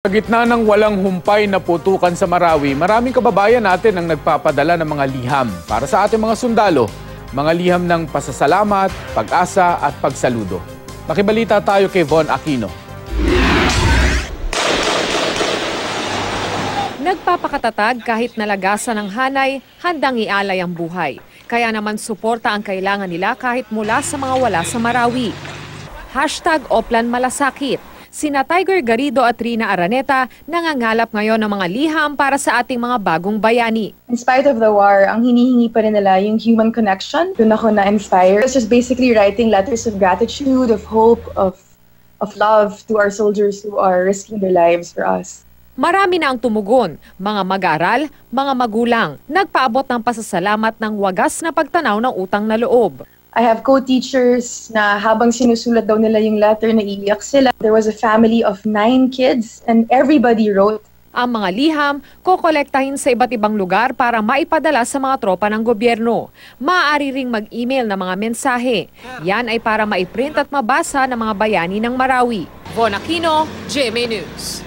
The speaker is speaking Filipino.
Sa gitna ng walang humpay na putukan sa Marawi, maraming kababayan natin ang nagpapadala ng mga liham para sa ating mga sundalo. Mga liham ng pasasalamat, pag-asa at pagsaludo. Makibalita tayo kay Von Aquino. Nagpapakatatag kahit nalagasan ng hanay, handang ialay ang buhay. Kaya naman suporta ang kailangan nila kahit mula sa mga wala sa Marawi. #Oplan Malasakit. Sina Tiger Garrido at Rina Araneta nangangalap ngayon ng mga liham para sa ating mga bagong bayani. In spite of the war, ang hinihingi pa rin nila yung human connection. Doon ako na-inspire. It's just basically writing letters of gratitude, of hope, of love to our soldiers who are risking their lives for us. Marami na ang tumugon, mga mag-aaral, mga magulang, nagpaabot ng pasasalamat ng wagas na pagtanaw ng utang na loob. I have co-teachers na habang sinusulat daw nila yung letter, naiiyak sila. There was a family of 9 kids and everybody wrote. Ang mga liham, kokolektahin sa iba't ibang lugar para maipadala sa mga tropa ng gobyerno. Maaari ring mag-email ng mga mensahe. Yan ay para maiprint at mabasa ng mga bayani ng Marawi. Von Aquino, GMA News.